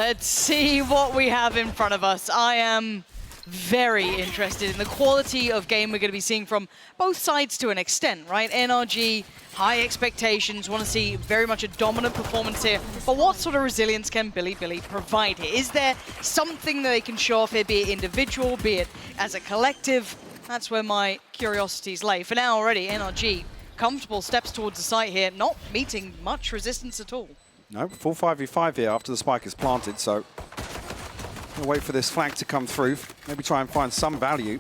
Let's see what we have in front of us. I am very interested in the quality of game we're going to be seeing from both sides to an extent, right? NRG, high expectations, want to see very much a dominant performance here. But what sort of resilience can Bilibili provide here? Is there something that they can show off here, be it individual, be it as a collective? That's where my curiosities lay. For now already, NRG, comfortable steps towards the site here, not meeting much resistance at all. No, full 5v5 here after the spike is planted, so we'll wait for this flag to come through. Maybe try and find some value.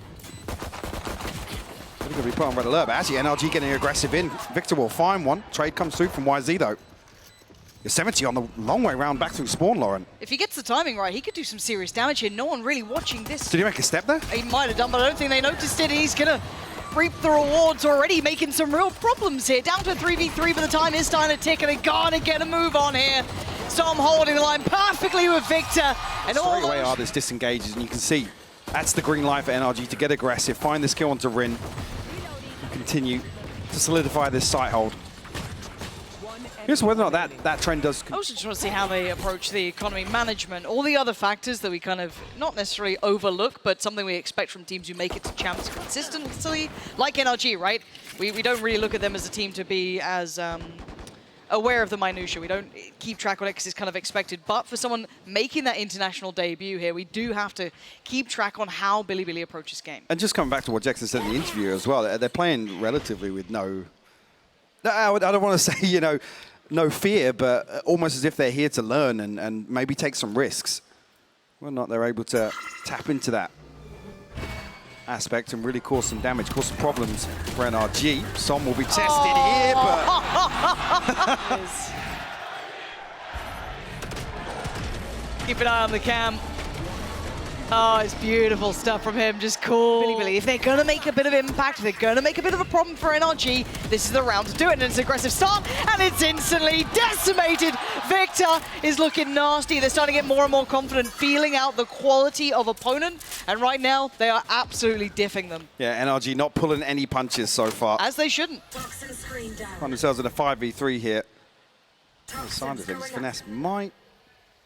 They're going to be put on red alert, but actually NRG getting aggressive in. Victor will find one. Trade comes through from YZ though. Yosemite on the long way round back through spawn, Lauren. If he gets the timing right, he could do some serious damage here. No one really watching this. Did he make a step there? He might have done, but I don't think they noticed it. He's going to reap the rewards already, making some real problems here. Down to a 3v3, but the time is starting to tick, and they gotta get a move on here. So I'm holding the line perfectly with Victor. And all straight away Ardis disengages, and you can see that's the green light for NRG to get aggressive, find this kill onto Rin, and continue to solidify this site hold. Here's whether or not that trend does. I also just want to see how they approach the economy management. All the other factors that we kind of not necessarily overlook, but something we expect from teams who make it to champs consistently, like NRG, right? We don't really look at them as a team to be as aware of the minutiae. We don't keep track of it because it's kind of expected. But for someone making that international debut here, we do have to keep track on how Bilibili approaches game. And just coming back to what Jackson said in the interview as well, they're playing relatively with no, I don't want to say, you know, no fear, but almost as if they're here to learn and maybe take some risks. Whether or not they're able to tap into that aspect and really cause some damage, cause some problems for NRG. Som will be tested here, but... Keep an eye on the cam. Oh, it's beautiful stuff from him, just cool. Bilibili, if they're going to make a bit of impact, if they're going to make a bit of a problem for NRG, this is the round to do it, and it's an aggressive start, and it's instantly decimated. Victor is looking nasty. They're starting to get more and more confident, feeling out the quality of opponent, and right now, they are absolutely diffing them. Yeah, NRG not pulling any punches so far. As they shouldn't. Find themselves in a 5v3 here. The sign of things, Finesse might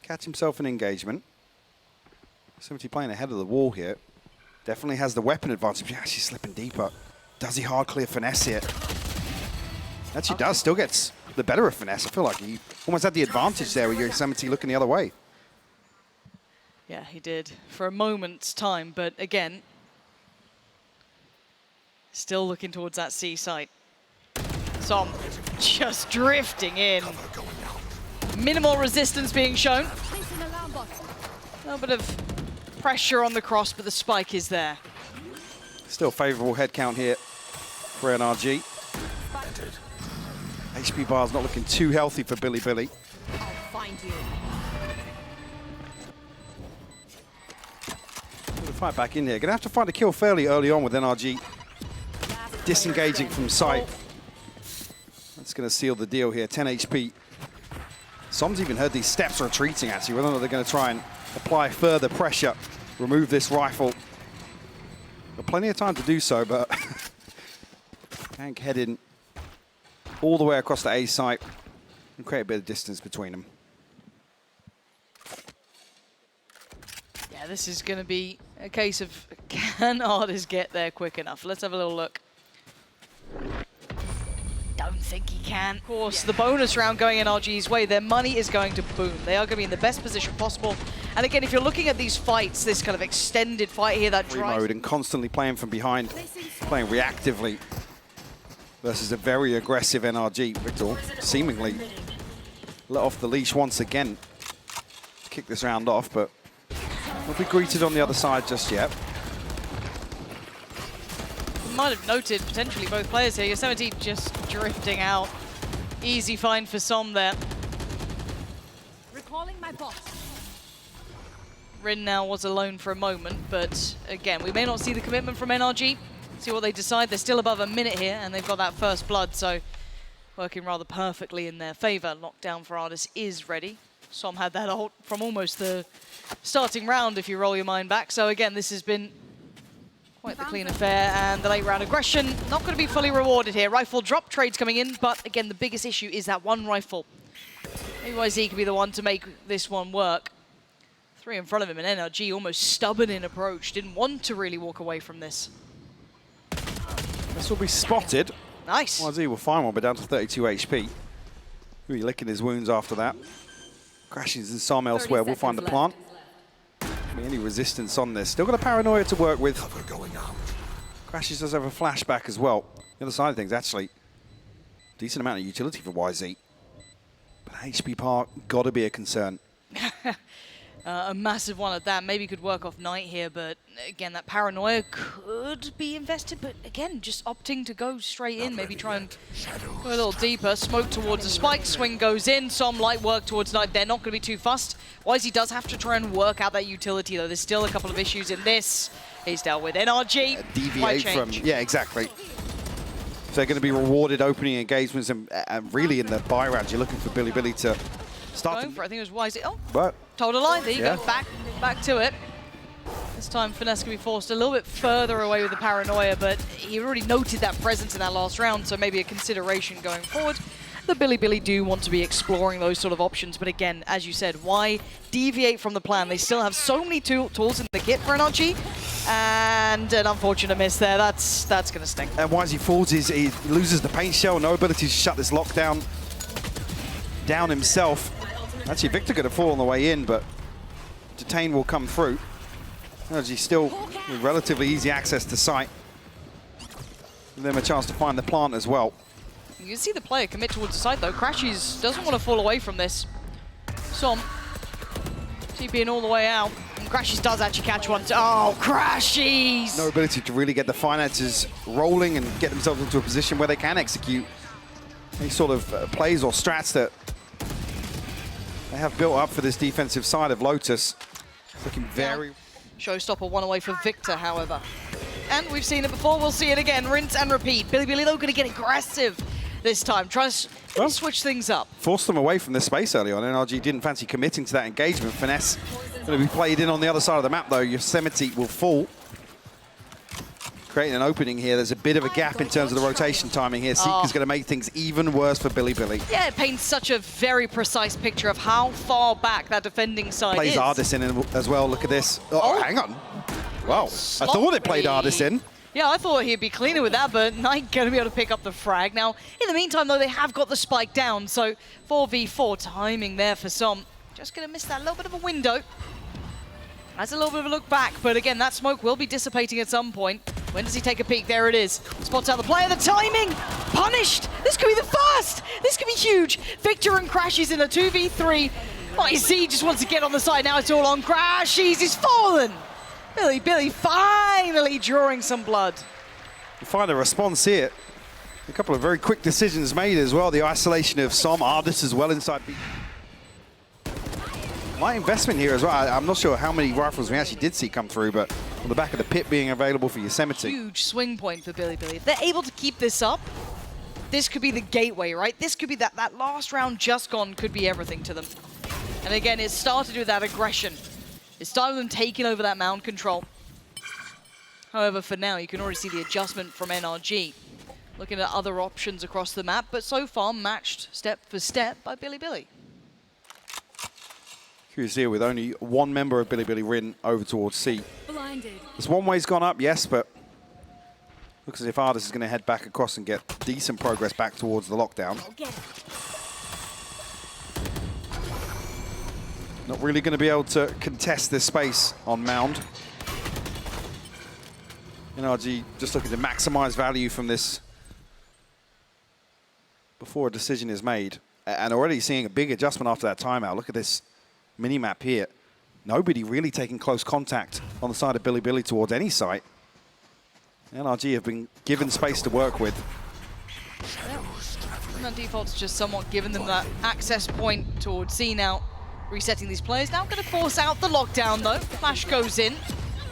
catch himself an engagement. 70 playing ahead of the wall here. Definitely has the weapon advantage. Yeah, she's slipping deeper. Does he hard clear Finesse here? Actually does. Still gets the better of Finesse. I feel like he almost had the advantage there with Yosemite looking the other way. Yeah, he did for a moment's time, but again, still looking towards that C site. Som just drifting in. Minimal resistance being shown. A little bit of pressure on the cross, but the spike is there. Still favourable head count here for NRG. HP bar's not looking too healthy for Bilibili. I'll find you. Gonna fight back in here. Gonna have to find a kill fairly early on with NRG disengaging from sight. That's gonna seal the deal here. 10 HP. Som's even heard these steps retreating actually, whether or not they're gonna try and apply further pressure, remove this rifle. Got plenty of time to do so, but Hank heading all the way across the A site and create a bit of distance between them. Yeah, this is going to be a case of can Ardis get there quick enough? Let's have a little look. Don't think he can. Of course, the bonus round going NRG's way, their money is going to boom. They are going to be in the best position possible. And again, if you're looking at these fights, this kind of extended fight here, that drives... Mode and constantly playing from behind, playing reactively versus a very aggressive NRG. Victor seemingly let off the leash once again. Kick this round off, but won't be greeted on the other side just yet. Might have noted potentially both players here. Yosemite just drifting out. Easy find for Som there. Recalling my boss. Rin now was alone for a moment, but again, we may not see the commitment from NRG. See what they decide. They're still above a minute here, and they've got that first blood, so working rather perfectly in their favor. Lockdown for Ardis is ready. Som had that ult from almost the starting round, if you roll your mind back. So again, this has been quite the clean affair, and the late round aggression not going to be fully rewarded here. Rifle drop trades coming in, but again, the biggest issue is that one rifle. Maybe YZ could be the one to make this one work. Three in front of him, and NRG almost stubborn in approach. Didn't want to really walk away from this. This will be spotted. Nice. YZ will find one, but down to 32 HP. He'll be licking his wounds after that. Crashes in some elsewhere. We'll find the plant. Any resistance on this. Still got a paranoia to work with. Cover going out. Crashes does have a flashback as well. The other side of things, actually, decent amount of utility for YZ. But HP Park got to be a concern. A massive one at that. Maybe could work off Knight here, but again, that paranoia could be invested. But again, just opting to go straight in. Maybe try and go a little deeper. Smoke towards the spike. Swing goes in. Some light work towards Knight. They're not going to be too fussed. YZ does have to try and work out that utility, though. There's still a couple of issues in this. He's dealt with NRG. Deviate from, yeah, exactly. So they're going to be rewarded opening engagements, and really in the buy round, you're looking for Bilibili to start. Going for, I think it was YZ. Oh, but told a lie. There you go. Back to it. This time, Finesse can be forced a little bit further away with the paranoia, but he already noted that presence in that last round, so maybe a consideration going forward. The Bilibili do want to be exploring those sort of options, but again, as you said, why deviate from the plan? They still have so many tools in the kit for NRG, and an unfortunate miss there. That's going to sting. And YZ falls, he loses the paint shell, no ability to shut this lockdown down himself. Actually, Victor could have fallen on the way in, but Detain will come through. NRG still with relatively easy access to site. Give them a chance to find the plant as well. You can see the player commit towards the side, though. Crashies doesn't want to fall away from this. Som TPing all the way out. And Crashies does actually catch one. Oh, Crashies! No ability to really get the finances rolling and get themselves into a position where they can execute any sort of plays or strats that they have built up for this defensive side of Lotus. It's looking very... Showstopper one away for Victor, however. And we've seen it before, we'll see it again. Rinse and repeat. Bilibili, though, going to get aggressive this time. Try to switch things up. Forced them away from the space early on. NRG didn't fancy committing to that engagement. Finesse going to be played in on the other side of the map, though. Yosemite will fall. Creating an opening here. There's a bit of a gap in terms of the rotation timing here. Seeker's going to make things even worse for Bilibili. Yeah, it paints such a very precise picture of how far back that defending side Plays is. Ardis in as well. Look at this. Oh, hang on. Wow. I thought it played Ardis in. Yeah, I thought he'd be cleaner with that, but Knight going to be able to pick up the frag. Now, in the meantime, though, they have got the spike down, so 4v4 timing there for Som. Just going to miss that little bit of a window. That's a little bit of a look back, but again, that smoke will be dissipating at some point. When does he take a peek? There it is. Spots out the player. The timing! Punished! This could be the first! This could be huge! Victor and Crashies in a 2v3. YZ just wants to get on the side. Now it's all on Crashies. He's fallen! Bilibili finally drawing some blood. You find a response here. A couple of very quick decisions made as well. The isolation of Som, Ardis as well inside B. My investment here as well. I'm not sure how many rifles we actually did see come through, but on the back of the pit being available for Yosemite. Huge swing point for Bilibili. If they're able to keep this up, this could be the gateway, right? This could be that last round just gone could be everything to them. And again, it started with that aggression. It started with them taking over that mound control. However, for now, you can already see the adjustment from NRG. Looking at other options across the map, but so far matched step for step by Bilibili. Curious here with only one member of Bilibili ridden over towards C. Blinded. This one way's gone up, yes, but looks as if Ardis is going to head back across and get decent progress back towards the lockdown. Not really going to be able to contest this space on Mound. NRG just looking to maximize value from this before a decision is made. And already seeing a big adjustment after that timeout. Look at this mini-map here. Nobody really taking close contact on the side of Bilibili towards any site. NRG have been given space to work with. And that default's just somewhat given them that access point towards C now. Resetting these players. Now going to force out the lockdown, though. Flash goes in.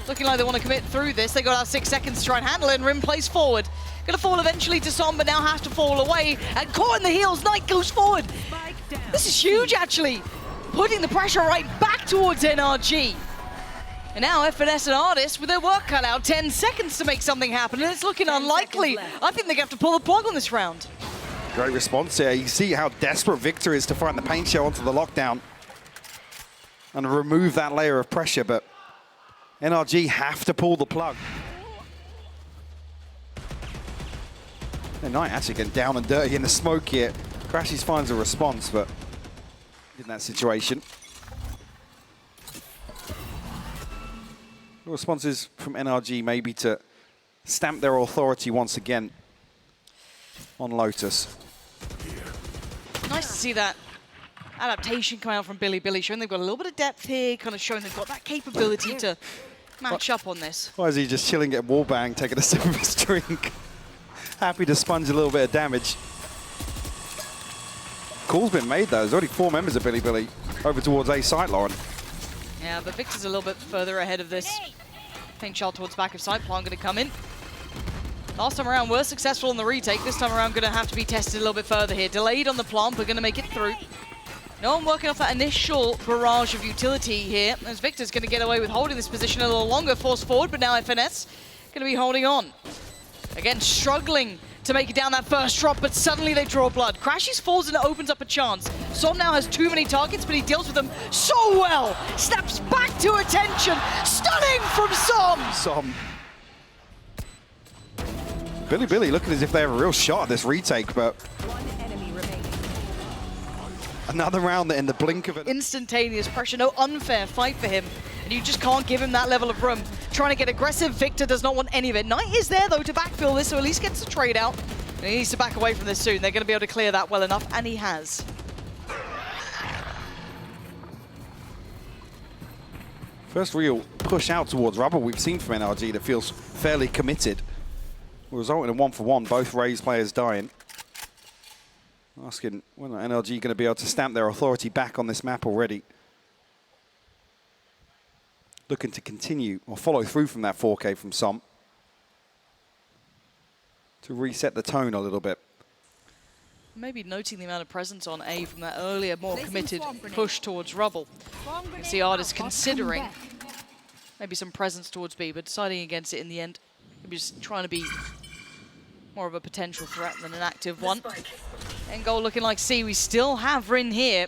Looking like they want to commit through this. They got out 6 seconds to try and handle it, and Rim plays forward. Going to fall eventually to Som, but now has to fall away. And caught in the heels, Knight goes forward. This is huge, actually. Putting the pressure right back towards NRG. And now FNS and Ardis with their work cut out. 10 seconds to make something happen, and it's looking unlikely. I think they're going to have to pull the plug on this round. Great response here. You see how desperate Victor is to find the paint shell onto the lockdown. and remove that layer of pressure, but NRG have to pull the plug. And Knight actually getting down and dirty in the smoke here. Crashies finds a response, but in that situation. The responses from NRG maybe to stamp their authority once again on Lotus. Nice to see that adaptation come out from Bilibili, showing they've got a little bit of depth here, kind of showing they've got that capability to match up on this. Why is he just chilling at wallbang, taking a sip of his drink? Happy to sponge a little bit of damage. Call's been made though. There's already 4 members of Bilibili over towards A site, Lauren. Yeah, but Victor's a little bit further ahead of this. Pink shot towards back of site. Plant going to come in. Last time around, we're successful in the retake. This time around, going to have to be tested a little bit further here. Delayed on the plant, but going to make it through. No one working off that initial barrage of utility here, as Victor's going to get away with holding this position a little longer. Forced forward, but now FNS going to be holding on. Again, struggling to make it down that first drop, but suddenly they draw blood. Crashies falls and it opens up a chance. Som now has too many targets, but he deals with them so well. Snaps back to attention. Stunning from Som. Bilibili looking as if they have a real shot at this retake, but another round in the blink of it. Instantaneous pressure, no unfair fight for him. And you just can't give him that level of room. Trying to get aggressive, Victor does not want any of it. Knight is there though to backfill this, so at least gets the trade out. And he needs to back away from this soon. They're going to be able to clear that well enough, and he has. First real push out towards rubble we've seen from NRG that feels fairly committed. Resulting in a 1-for-1, both Raze players dying. Asking when are NRG going to be able to stamp their authority back on this map already. Looking to continue or follow through from that 4K from Som to reset the tone a little bit. Maybe noting the amount of presence on A from that earlier, more committed push towards rubble. You can see Artist considering maybe some presence towards B, but deciding against it in the end. Maybe just trying to be more of a potential threat than an active one. End goal looking like C. We still have Rin here.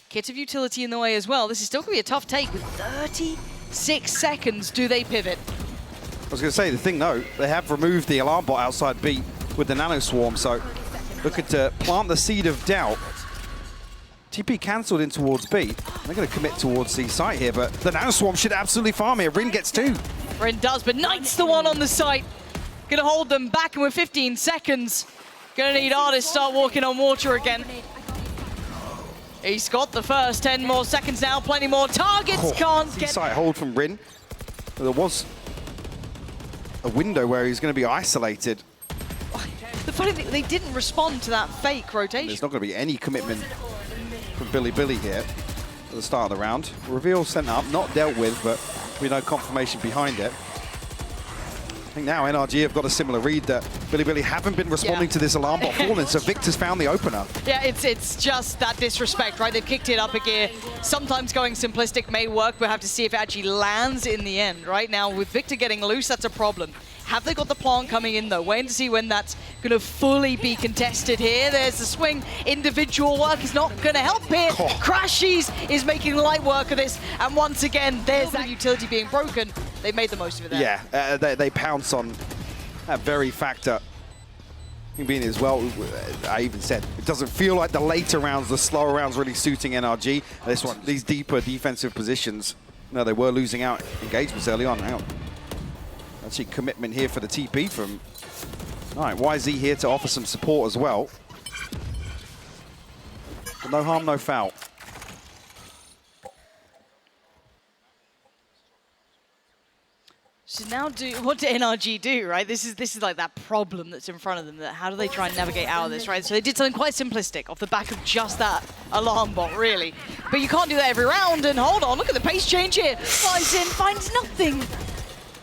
Kit of utility in the way as well. This is still going to be a tough take with 36 seconds. Do they pivot? I was going to say, the thing though, they have removed the alarm bot outside B with the nano swarm, so looking to plant the seed of doubt. TP cancelled in towards B. They're going to commit towards C site here, but the nano swarm should absolutely farm here. Rin gets 2. Rin does, but Knight's the one on the site. Going to hold them back, and with 15 seconds, going to need Artist start walking on water again. He's got the first 10 more seconds now, plenty more targets, can't get... C-site hold from Rin. There was a window where he's going to be isolated. The funny thing, they didn't respond to that fake rotation. There's not going to be any commitment from Bilibili here at the start of the round. Reveal sent up, not dealt with, but we know confirmation behind it. I think now NRG have got a similar read that Bilibili haven't been responding to this alarm bot falling, so Victor's found the opener. Yeah, it's just that disrespect, right? They've kicked it up a gear. Sometimes going simplistic may work. We'll have to see if it actually lands in the end, right? Now, with Victor getting loose, that's a problem. Have they got the plant coming in, though? Waiting to see when that's going to fully be contested here. There's the swing. Individual work is not going to help here. Crashies is making light work of this. And once again, there's that utility being broken. They made the most of it there. Yeah, they pounce on that very factor. Being as well, I even said, it doesn't feel like the later rounds, the slower rounds really suiting NRG. This one, these deeper defensive positions, no, they were losing out engagements early on. Hang on. Actually, commitment here for the TP from... All right, YZ here to offer some support as well. But no harm, no foul. So now, what do NRG do, right? This is like that problem that's in front of them. That how do they try and navigate out of this, right? So they did something quite simplistic off the back of just that alarm bot, really. But you can't do that every round. And hold on, look at the pace change here. Flies in, finds nothing.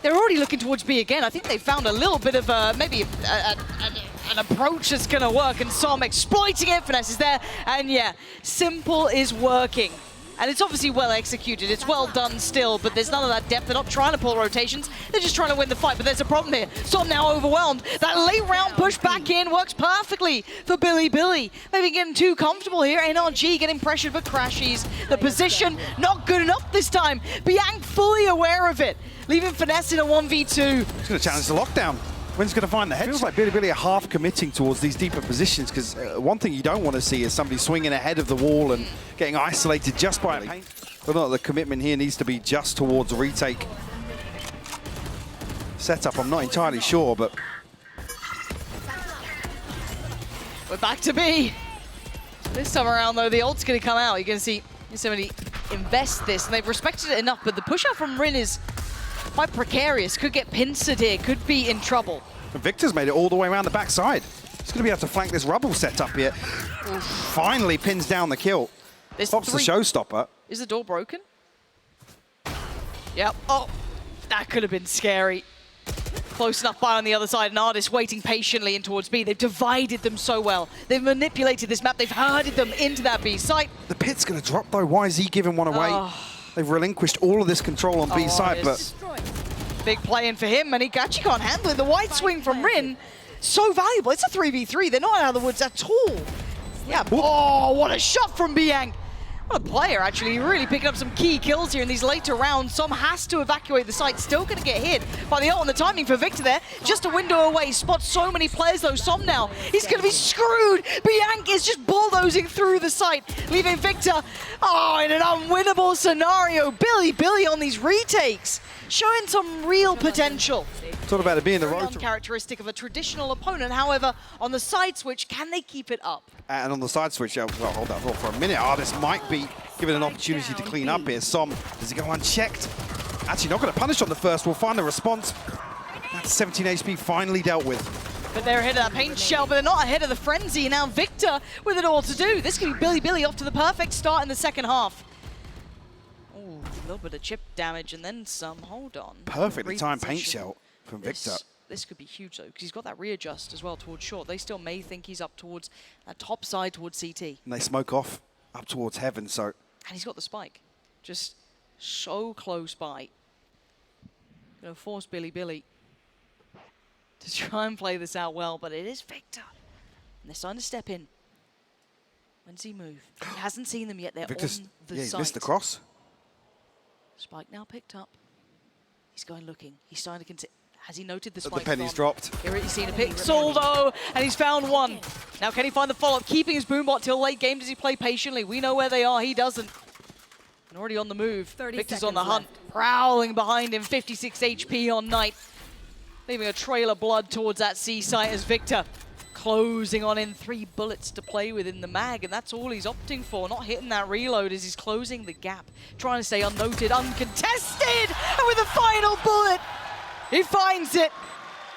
They're already looking towards B again. I think they found a little bit of maybe an approach that's going to work. And Som exploiting it. Finesse is there. And yeah, simple is working. And it's obviously well executed. It's well done still, but there's none of that depth. They're not trying to pull rotations. They're just trying to win the fight. But there's a problem here. Som now overwhelmed. That late round push back in works perfectly for Bilibili. Maybe getting too comfortable here. NRG getting pressured, but crashes. The position not good enough this time. Biang fully aware of it, leaving Finesse in a 1v2. He's going to challenge the lockdown. When's going to find the head? Feels like Bilibili are half committing towards these deeper positions, because one thing you don't want to see is somebody swinging ahead of the wall and getting isolated just by a paint. But not the commitment here needs to be just towards a retake. Setup, I'm not entirely sure, but we're back to B. This time around, though, the ult's going to come out. You're going to see somebody invest this, and they've respected it enough, but the push out from Rin is quite precarious. Could get pincered here, could be in trouble. Victor's made it all the way around the backside. He's going to be able to flank this rubble setup here. Finally pins down the kill. Pops the showstopper. Is the door broken? Yep. Oh, that could have been scary. Close enough by on the other side, and Artist waiting patiently in towards B. They've divided them so well. They've manipulated this map. They've herded them into that B site. The pit's going to drop, though. Why is he giving one away? They've relinquished all of this control on B side, but big play in for him, and he actually can't handle it. The wide swing from Rin, so valuable. It's a 3v3. They're not out of the woods at all. Yeah. Oh, what a shot from Biang. What a player, actually. Really picking up some key kills here in these later rounds. Som has to evacuate the site. Still going to get hit by the ult, and the timing for Victor there. Just a window away. Spots so many players, though. Som now, he's going to be screwed. Bianc is just bulldozing through the site, leaving Victor, in an unwinnable scenario. Bilibili on these retakes, showing some real potential. It's all about it being the road. Uncharacteristic of a traditional opponent. However, on the side switch, can they keep it up? And on the side switch, well, hold that thought for a minute. Artist might be given an opportunity to clean up here. Som, does he go unchecked? Actually, not going to punish on the first. We'll find the response. That's 17 HP finally dealt with. But they're ahead of that paint shell, but they're not ahead of the frenzy. Now Victor with it all to do. This could be Bilibili off to the perfect start in the second half. Oh, a little bit of chip damage and then some. Hold on. Perfectly timed paint shell from Victor. This could be huge, though, because he's got that readjust as well towards short. They still may think he's up towards that top side towards CT. And they smoke off up towards heaven, so. And he's got the spike. Just so close by. Going to force Bilibili to try and play this out well, but it is Victor. And they're starting to step in. When does he move? He hasn't seen them yet. They're Victor's, on the he's site. missed the cross. Spike now picked up. He's going looking. He's starting to consider. Has he noted the The spike? penny's dropped. Here he's seen a pixel though, and he's found one. Now can he find the follow-up? Keeping his boombot till late game. Does he play patiently? We know where they are. He doesn't. And already on the move. Victor's on the hunt. Prowling behind him. 56 HP on Knight. Leaving a trail of blood towards that C site as Victor closing on in 3 bullets to play with in the mag, and that's all he's opting for. Not hitting that reload as he's closing the gap. Trying to stay unnoted, uncontested, and with the final bullet, he finds it,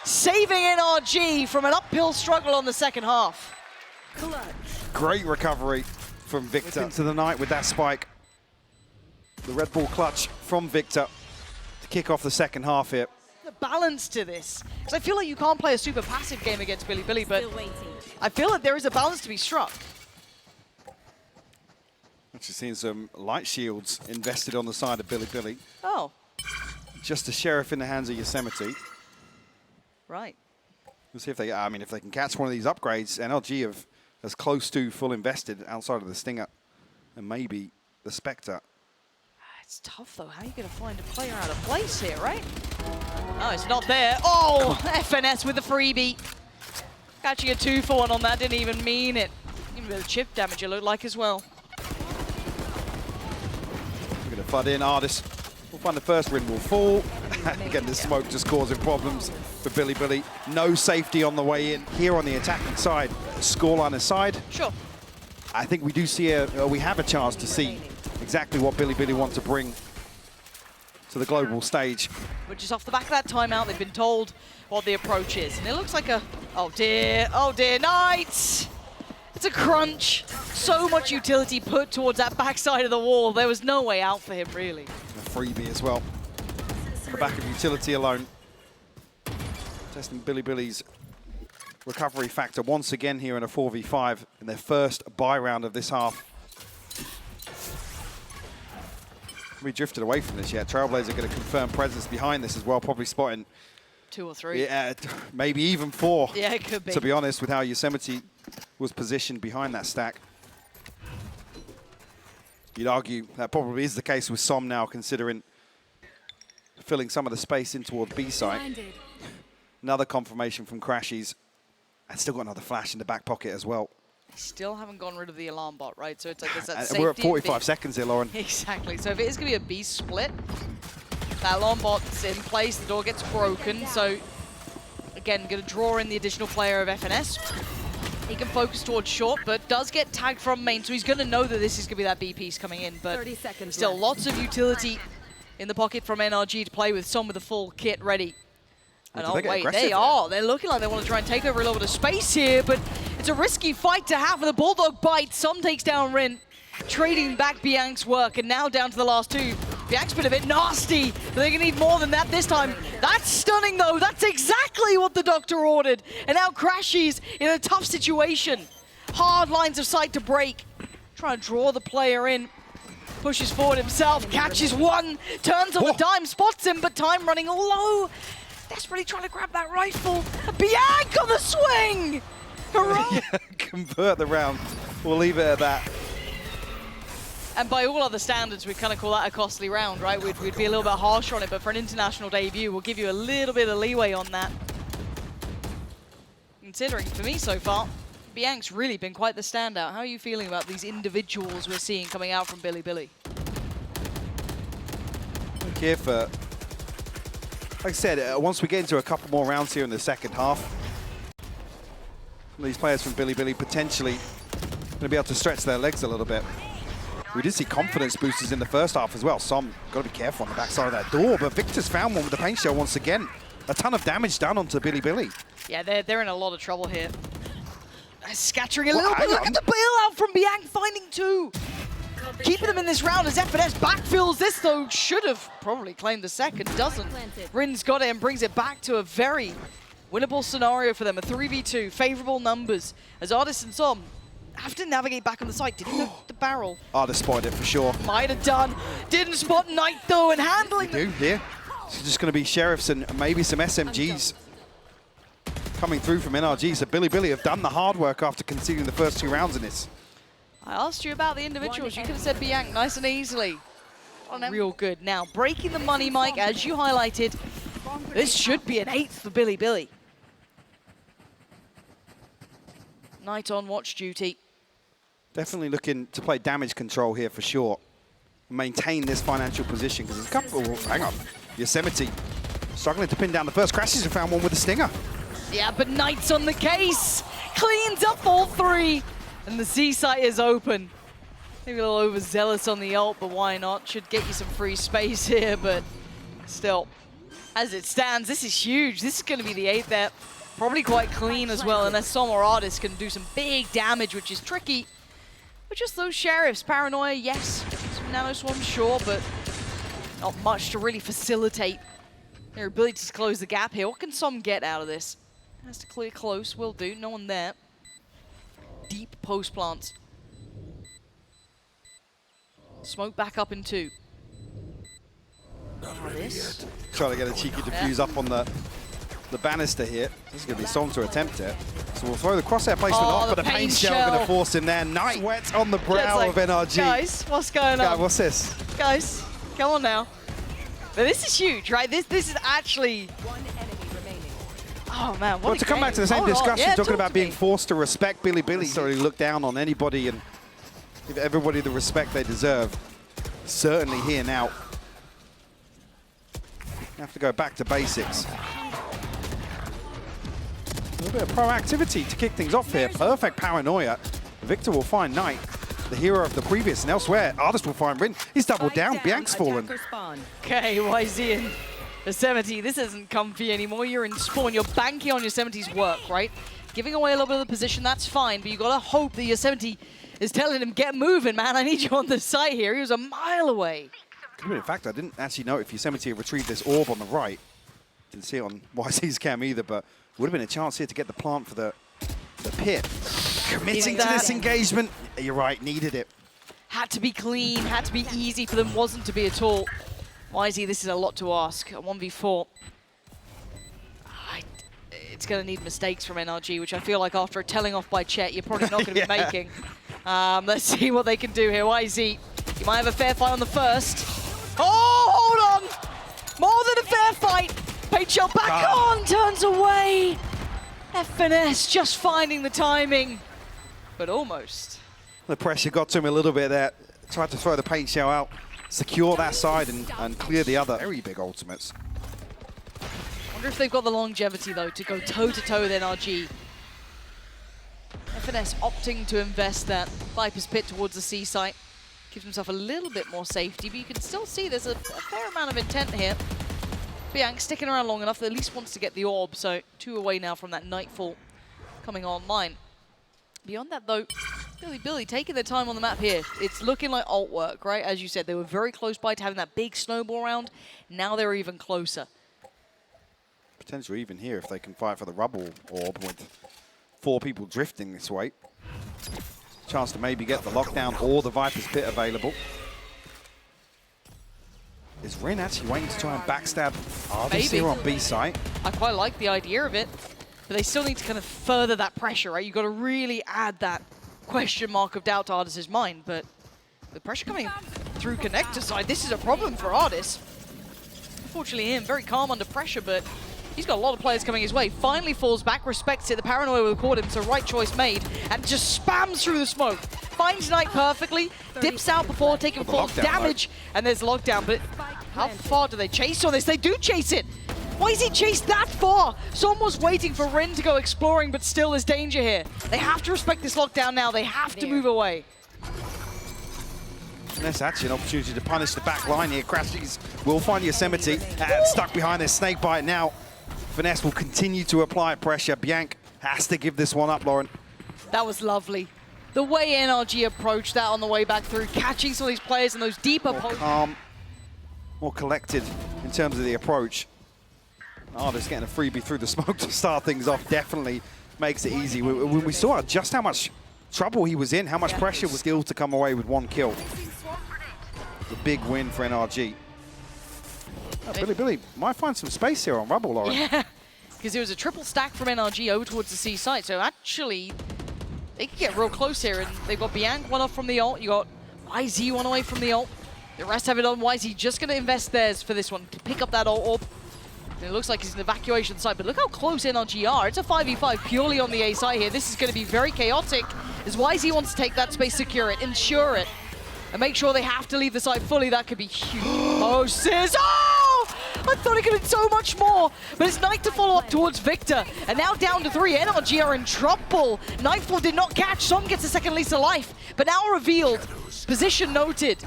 saving NRG from an uphill struggle on the second half. Great recovery from Victor into the night with that spike. The Red Bull clutch from Victor to kick off the second half here. The balance to this, because I feel like you can't play a super passive game against Bilibili, but I feel like there is a balance to be struck. Actually seeing some light shields invested on the side of Bilibili. Oh. Just a sheriff in the hands of Yosemite. Right. We'll see if they, if they can catch one of these upgrades. NRG have as close to full invested outside of the Stinger and maybe the Spectre. It's tough though. How are you going to find a player out of place here, right? Oh, it's not there. Oh, FNS with the freebie. Catching a 2-for-1 on that, didn't even mean it. Even a bit of chip damage it looked like as well. We're going to flood in. Artist will find the first Rin will fall. Again, the smoke just causing problems for Bilibili. No safety on the way in. Here on the attacking side, scoreline aside. Sure. I think we do see we have a chance to see exactly what Bilibili want to bring to the global stage. But just off the back of that timeout, they've been told what the approach is. And it looks like a, oh dear, Knight! It's a crunch. So much utility put towards that backside of the wall. There was no way out for him, really. A freebie as well. The back of utility alone. Testing Bilibili's recovery factor once again here in a 4v5 in their first buy round of this half. We drifted away from this yet. Trailblazer going to confirm presence behind this as well, probably spotting 2 or 3. Yeah, maybe even 4. Yeah, it could be. To be honest, with how Yosemite was positioned behind that stack. You'd argue that probably is the case with Som now, considering filling some of the space in towards B side. Another confirmation from Crashies. And still got another flash in the back pocket as well. Still haven't gotten rid of the alarm bot, right? So it's like there's that safety. We're at 45 seconds here, Lauren. Exactly. So if it is going to be a B split, that alarm bot's in place, the door gets broken. So again, going to draw in the additional player of FNS. He can focus towards short, but does get tagged from main, so he's going to know that this is going to be that B piece coming in. But still, left. Lots of utility in the pocket from NRG to play with. Some with the full kit ready. And oh wait, they are. They're looking like they want to try and take over a little bit of space here, but it's a risky fight to have with a Bulldog bite. Som takes down Rin, trading back Biank's work, and now down to the last 2. Biank's been a bit nasty, but they're going to need more than that this time. That's stunning, though. That's exactly what the doctor ordered. And now Crashies in a tough situation. Hard lines of sight to break. Trying to draw the player in. Pushes forward himself, catches one, turns on the dime, spots him, but time running low. Desperately trying to grab that rifle. Biank on the swing! Hurrah! Yeah, convert the round. We'll leave it at that. And by all other standards, we'd kind of call that a costly round, right? We'd be a little bit harsher on it, but for an international debut, we'll give you a little bit of leeway on that. Considering, for me so far, Biank's really been quite the standout. How are you feeling about these individuals we're seeing coming out from Bilibili? Okay, for, like I said, once we get into a couple more rounds here in the second half, some of these players from Bilibili potentially going to be able to stretch their legs a little bit. We did see confidence boosters in the first half as well. Som got to be careful on the backside of that door, but Victor's found one with the paint shell once again. A ton of damage done onto Bilibili. Yeah, they're in a lot of trouble here. Scattering a little bit. Look at the bailout from Biank, finding 2. Keeping them in this round as FNS backfills this, though. Should have probably claimed the second, doesn't. Rin's got it and brings it back to a very winnable scenario for them. A 3v2, favorable numbers. As Artis and Som have to navigate back on the site. Did he know the barrel? Artis spotted it for sure. Might have done. Didn't spot Knight, though, and handling they do here. It's just going to be Sheriffs and maybe some SMGs coming through from NRG. So Bilibili have done the hard work after conceding the first 2 rounds in this. I asked you about the individuals. You could have said Biank nice and easily. Real good. Now, breaking the money, Mike, as you highlighted, this should be an 8th for Bilibili. Knight on watch duty. Definitely looking to play damage control here for sure. Maintain this financial position, because there's a couple, hang on, Yosemite struggling to pin down the first. Crashes and found one with a stinger. Yeah, but Knight's on the case. Cleans up all 3. And the C site is open. Maybe a little overzealous on the ult, but why not? Should get you some free space here, but still. As it stands, this is huge. This is going to be the 8th there. Probably quite clean as well, unless Som or Artis can do some big damage, which is tricky. But just those Sheriffs. Paranoia, yes. Some Nano Swarm, sure, but not much to really facilitate their ability to close the gap here. What can Som get out of this? Has to clear close, will do. No one there. Deep post plants. Smoke back up in 2. This. Trying to get a cheeky defuse up on the banister here. This is going to be Som to attempt it. So we'll throw the crosshair placement off, but the paint shell going to force him there. Knight sweat on the brow of NRG. Guys, what's going on? What's this? Guys, come on now. But this is huge, right? This is actually... Oh man, what to come back to the same discussion, talking about being forced to respect Bilibili, sorry, look down on anybody and give everybody the respect they deserve. Certainly here now. You have to go back to basics. A little bit of proactivity to kick things off here. Perfect paranoia. Victor will find Knight, the hero of the previous, and elsewhere, Artis will find Rin. He's doubled down. Biank's fallen. Okay, YZ and Yosemite, this isn't comfy anymore. You're in spawn. You're banking on Yosemite's work, right? Giving away a little bit of the position, that's fine, but you got to hope that Yosemite is telling him, get moving, man. I need you on the site here. He was a mile away. In fact, I didn't actually know if Yosemite had retrieved this orb on the right. Didn't see it on YZ's cam either, but would have been a chance here to get the plant for the pit. Committing to this engagement. You're right, needed it. Had to be clean, had to be easy for them, wasn't to be at all. YZ, this is a lot to ask. A 1v4. going to need mistakes from NRG, which I feel like after a telling off by Chet, you're probably not going to be making. Let's see what they can do here. YZ, you might have a fair fight on the first. Oh, hold on! More than a fair fight. Paint shell back on, turns away. FNS just finding the timing, but almost. The pressure got to him a little bit there. Tried to throw the paint shell out, secure that side and clear the other. Very big ultimates. Wonder if they've got the longevity, though, to go toe-to-toe with NRG. FNS opting to invest that Viper's Pit towards the C site. Gives himself a little bit more safety, but you can still see there's a fair amount of intent here. Bianc sticking around long enough that at least wants to get the orb, so 2 away now from that Nightfall coming online. Beyond that, though, Bilibili taking their time on the map here. It's looking like ult work, right? As you said, they were very close by to having that big snowball round. Now they're even closer. Potential even here if they can fight for the rubble orb with 4 people drifting this way. Chance to maybe get the lockdown or the Viper's Pit available. Is Rin actually waiting to try and backstab Ardis here on B site? I quite like the idea of it, but they still need to kind of further that pressure, right? You've got to really add that question mark of doubt to Ardis' mind, but the pressure coming through connector side, this is a problem for Ardis. Unfortunately, him very calm under pressure, but he's got a lot of players coming his way. Finally falls back, respects it. The paranoia will caught him, so right choice made, and just spams through the smoke. Finds Knight perfectly, dips out before taking full damage, and there's lockdown. But how far do they chase on this? They do chase it. Why is he chased that far? Someone's waiting for Rin to go exploring, but still there's danger here. They have to respect this lockdown now. They have to move away. And that's actually an opportunity to punish the back line here. Crashies will find Yosemite and stuck behind their snake bite now. Finesse will continue to apply pressure. Bianc has to give this one up, Lauren. That was lovely. The way NRG approached that on the way back through, catching some of these players in those deeper posts. Calm, more collected in terms of the approach. Just getting a freebie through the smoke to start things off definitely makes it easy. When we saw just how much trouble he was in, how much pressure was still to come away with 1 kill. The big win for NRG. Oh, Bilibili might find some space here on Rubble, Lauren. Yeah, because it was a triple stack from NRG over towards the C site, so actually they can get real close here, and they've got Bianc 1 off from the ult, you got YZ 1 away from the ult. The rest have it on YZ, just going to invest theirs for this one, to pick up that ult orb. And it looks like he's in the evacuation site, but look how close NRG are. It's a 5v5 purely on the A site here. This is going to be very chaotic, as YZ wants to take that space, secure it, ensure it, and make sure they have to leave the site fully. That could be huge. Oh, Sis! Oh! I thought it could have been so much more, but it's Knight to follow up towards Victor, and now down to 3. NRG are in trouble. Nightfall did not catch. Som gets a second lease of life, but now revealed. Position noted.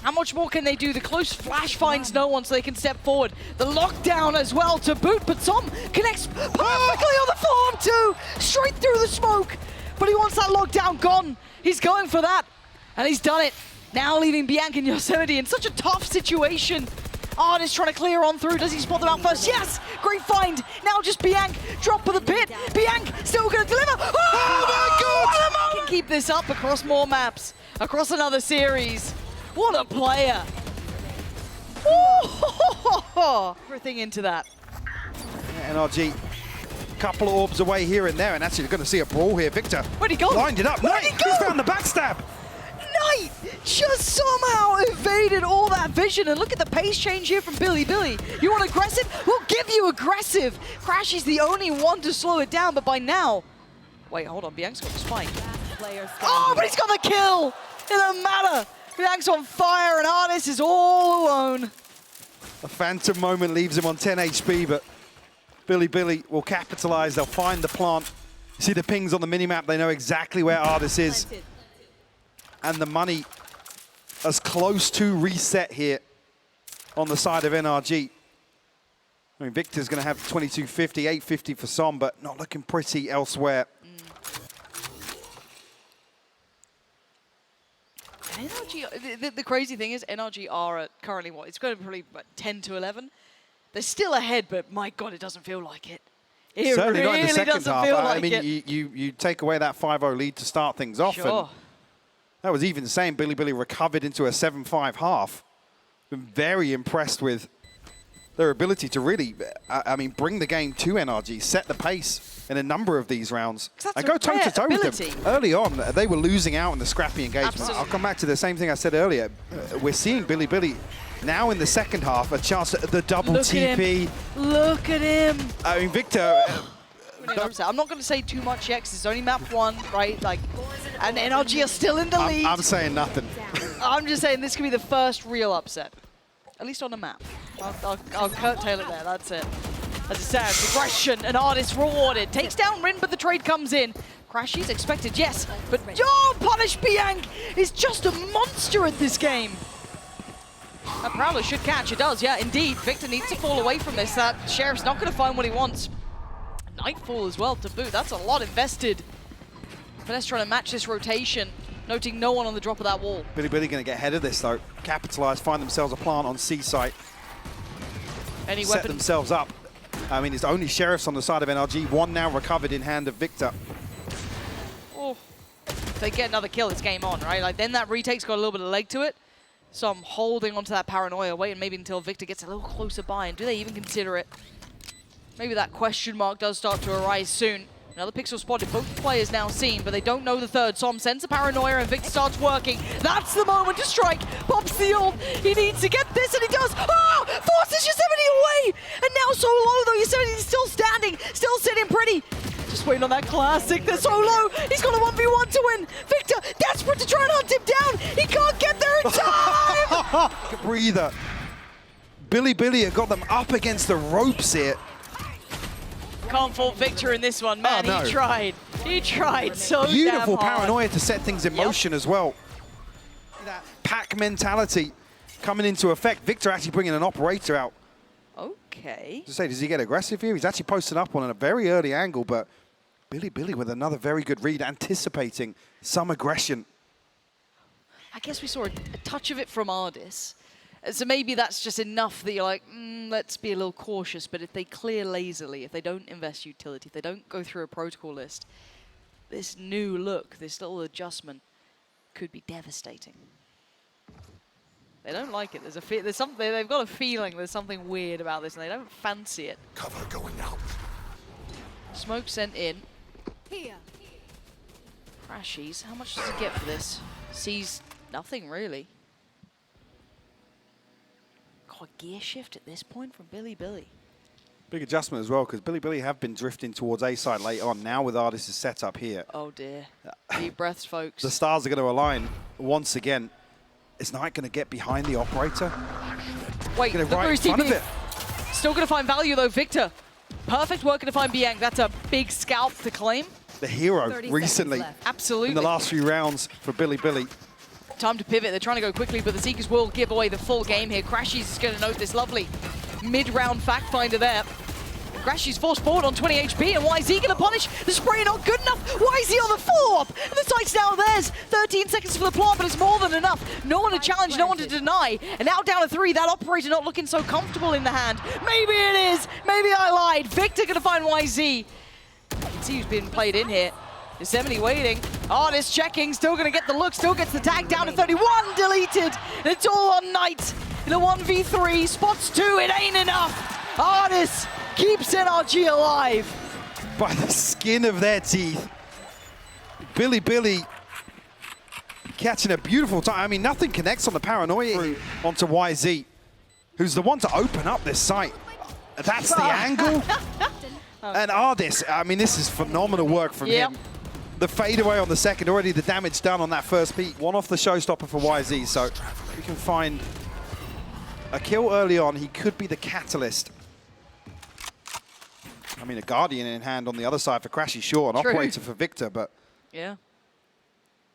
How much more can they do? The close flash finds no one, so they can step forward. The lockdown as well to boot, but Som connects perfectly on the farm too! Straight through the smoke! But he wants that lockdown gone. He's going for that, and he's done it. Now leaving Bianc and Yosemite in such a tough situation. Ardis trying to clear on through. Does he spot them out first? Yes! Great find. Now just Bianc. Drop of the pit. Bianc still going to deliver. Oh my God! Can keep this up across more maps, across another series. What a player. Everything into that. Yeah, NRG, couple of orbs away here and there, and actually you're going to see a brawl here. Victor Where'd he go? lined it up. Where'd he go? He's found the backstab. Knight just somehow evaded all that vision, and look at the pace change here from Bilibili. You want aggressive? We'll give you aggressive. Crash is the only one to slow it down, but by now... Wait, hold on, Bianc's got the spike. Oh, but he's got the kill! It doesn't matter. Bianc's on fire, and Ardis is all alone. A phantom moment leaves him on 10 HP, but Bilibili will capitalize. They'll find the plant. You see the pings on the minimap. They know exactly where Ardis is. And the money as close to reset here on the side of NRG. I mean, Victor's going to have 2250, 850 for Som, but not looking pretty elsewhere. NRG, the crazy thing is NRG are at currently what? It's going to be probably what, 10 to 11. They're still ahead, but my God, it doesn't feel like it. It certainly really not in the second doesn't half. feel I like mean, it. you take away that 5-0 lead to start things off. Sure. And that was even the same. Bilibili recovered into a 7-5 half. Been very impressed with their ability to really, I mean, bring the game to NRG, set the pace in a number of these rounds, and go toe-to-toe with them. Early on, they were losing out in the scrappy engagement. Absolutely. I'll come back to the same thing I said earlier. We're seeing Bilibili now in the second half, a chance at the double TP. Look at him. I mean, Victor... I'm not going to say too much yet, 'cause it's only map 1, right? Like, and NRG are still in the lead. I'm saying nothing. I'm just saying this could be the first real upset, at least on the map. I'll curtail it there. That's it. As it stands, aggression, an artist rewarded. Takes down Rin, but the trade comes in. Crashy's expected, yes, but Punish Bianc is just a monster at this game. That Prowler should catch. It does, yeah, indeed. Victor needs to fall away from this. That Sheriff's not going to find what he wants. Nightfall as well to boot. That's a lot invested. Finesse trying to match this rotation, noting no one on the drop of that wall. Bilibili going to get ahead of this, though. Capitalize, find themselves a plant on C site. Any set weapon themselves up. I mean, it's only Sheriffs on the side of NRG. One now recovered in hand of Victor. Oh, if they get another kill, it's game on, right? Like, then that retake's got a little bit of leg to it. So I'm holding onto that paranoia, waiting maybe until Victor gets a little closer by. And do they even consider it? Maybe that question mark does start to arise soon. Another pixel spotted, both players now seen, but they don't know the third. Som sends a paranoia and Victor starts working. That's the moment to strike. Pops the ult. He needs to get this, and he does. Oh! Forces Yosemite away! And now so low, though. Yosemite's still standing, still sitting pretty. Just waiting on that classic. They're so low. He's got a 1v1 to win. Victor, desperate to try and hunt him down. He can't get there in time! Breather. Bilibili have got them up against the ropes here. Can't fault Victor in this one, man. Oh, no. He tried. He tried so Beautiful damn hard. paranoia to set things in motion as well. That pack mentality coming into effect. Victor actually bringing an operator out. Okay. To say, does he get aggressive here? He's actually posting up on a very early angle, but Bilibili with another very good read, anticipating some aggression. I guess we saw a touch of it from Ardis. So maybe that's just enough that you're like, let's be a little cautious. But if they clear lazily, if they don't invest utility, if they don't go through a protocol list, this new look, this little adjustment could be devastating. They don't like it. There's something. They've got a feeling there's something weird about this, and they don't fancy it. Cover going out. Smoke sent in. Here. Crashies. How much does he get for this? Sees nothing really. God, gear shift at this point from Bilibili. Big adjustment as well, because Bilibili have been drifting towards A side late on. Now with Ardis' setup here. Oh dear. Deep breaths, folks. The stars are going to align once again. Is Knight going to get behind the operator? Wait, look where he's TP. Still going to find value though, Victor. Perfect working to find Bianc. That's a big scalp to claim. The hero recently. Absolutely. In the last few rounds for Bilibili. Time to pivot. They're trying to go quickly, but the Seekers will give away the full game here. Crashies is going to note this lovely mid-round fact finder there. Crashies forced forward on 20 HP, and YZ going to punish. The spray not good enough. YZ on the follow-up, and the site's now theirs. 13 seconds for the plant, but it's more than enough. No one to challenge, no one to deny. And now down to 3, that operator not looking so comfortable in the hand. Maybe it is. Maybe I lied. Victor going to find YZ. You can see who's being played in here. Yosemite waiting. Ardis checking, still going to get the look, still gets the tag down to 31, deleted. And it's all on Knight in a 1v3, spots 2, it ain't enough. Ardis keeps NRG alive. By the skin of their teeth. Bilibili catching a beautiful time. I mean, nothing connects on the paranoia onto YZ, who's the one to open up this site. That's the angle. And Ardis, I mean, this is phenomenal work from him. The fadeaway on the second, already the damage done on that first peak. One off the showstopper for YZ, so if we can find a kill early on, he could be the catalyst. I mean, a Guardian in hand on the other side for Crashy, sure, an operator for Victor, but yeah,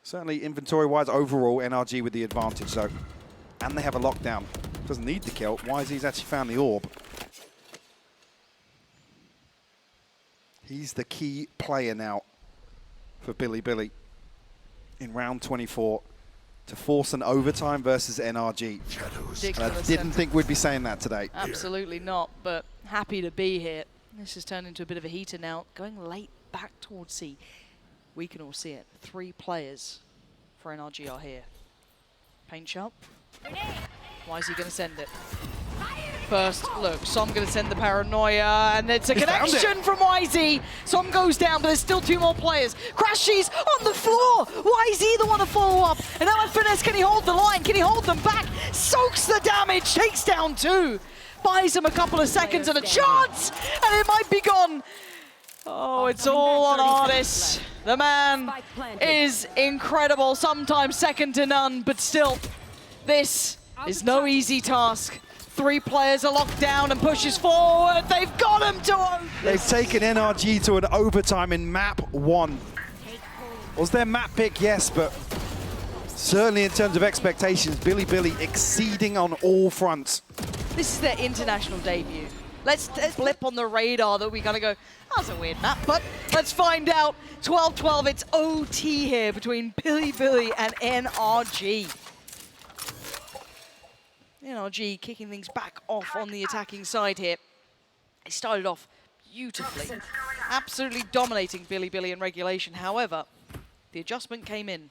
certainly inventory-wise, overall, NRG with the advantage, so. And they have a lockdown. Doesn't need the kill. YZ's actually found the orb. He's the key player now for Bilibili in round 24 to force an overtime versus NRG. I didn't think we'd be saying that today. Absolutely not, but happy to be here. This has turned into a bit of a heater now. Going late back towards C. We can all see it. 3 players for NRG are here. Paint shop. Why is he going to send it? first look. Som gonna send the paranoia, and it's a He's found connection it. from YZ. Som goes down, but there's still 2 more players. Crashies on the floor. YZ the one to follow up. And now Finesse, can he hold the line? Can he hold them back? Soaks the damage, takes down 2. Buys him a couple of seconds and a chance, and it might be gone. Oh, it's all on Artis. The man is incredible, sometimes second to none, but still, this is no easy task. 3 players are locked down and pushes forward. They've got him to open. They've taken NRG to an overtime in map 1. Was their map pick? Yes, but certainly in terms of expectations, Bilibili exceeding on all fronts. This is their international debut. Let's blip on the radar that we kind of go, that's a weird map, but let's find out. 12-12, it's OT here between Bilibili and NRG. NRG kicking things back off on the attacking side here. They started off beautifully, absolutely dominating Bilibili in regulation. However, the adjustment came in.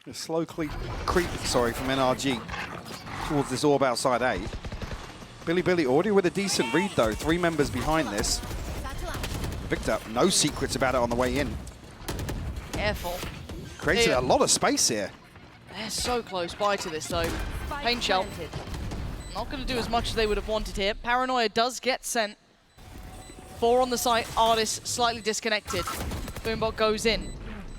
A slow creep from NRG towards this orb outside A. Bilibili already with a decent read though, 3 members behind this. Victor, no secrets about it on the way in. Careful. Created a lot of space here. They're so close by to this though. Pain shell. Not going to do as much as they would have wanted here. Paranoia does get sent. 4 on the site. Artis slightly disconnected. Boombot goes in.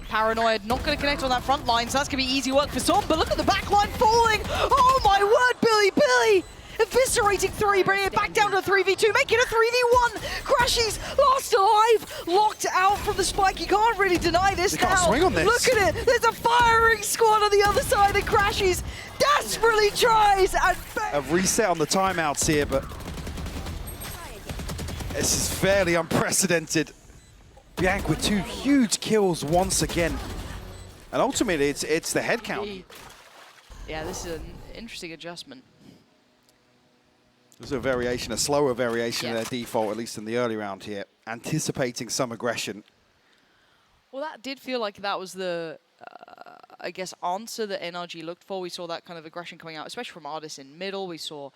Paranoia not going to connect on that front line, so that's going to be easy work for Som. But look at the back line falling. Oh my word, Bilibili! Eviscerating 3, bringing it back down to a 3v2, making a 3v1. Crashies lost alive, locked out from the spike. You can't really deny this They now. can't swing on this. Look at it. There's a firing squad on the other side, and Crashies desperately tries and A reset on the timeouts here, but this is fairly unprecedented. Bianc with 2 huge kills once again. And ultimately, it's the head count. Yeah, this is an interesting adjustment. There's a variation, a slower variation in Yeah. their default, at least in the early round here, anticipating some aggression. Well, that did feel like that was the, I guess, answer that NRG looked for. We saw that kind of aggression coming out, especially from Artis in middle. We saw,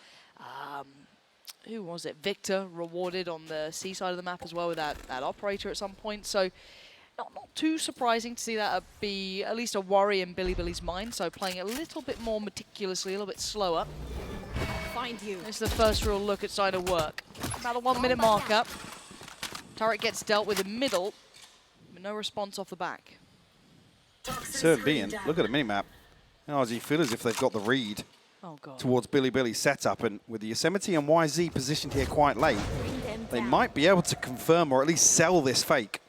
who was it? Victor rewarded on the C side of the map as well with that operator at some point. So not too surprising to see that be at least a worry in Bilibili's mind. So playing a little bit more meticulously, a little bit slower. Find you. This is the first real look at side of work. About a 1 minute marker. Turret gets dealt with in middle, but no response off the back. Third being, look at the minimap. NRG feel as if they've got the read Oh god. towards Bilibili's setup, and with the Yosemite and YZ positioned here quite late, they might be able to confirm or at least sell this fake.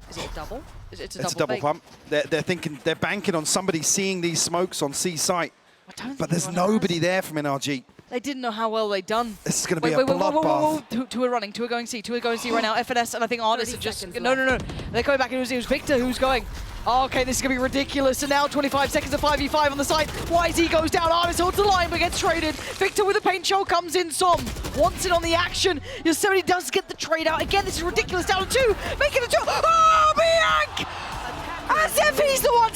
Is it a double? It's It's a double fake. pump. They're thinking, they're banking on somebody seeing these smokes on C site, I don't think but there's anyone nobody has. there from NRG. They didn't know how well they'd done. This is going to be a whoa, bloodbath. Two are running, 2 are going C, 2 are going C right now. FNS and I think Artis are 30 just... seconds No. left. They're coming back. It was Victor who's going. Oh, okay, this is going to be ridiculous. And now 25 seconds of 5v5 on the side. YZ goes down. Artis holds the line but gets traded. Victor with a paint shell comes in. Som wants it on the action. Yosemite does get the trade out. Again, this is ridiculous. Down to 2. Making it 2. Oh, Bianc! As if he's the one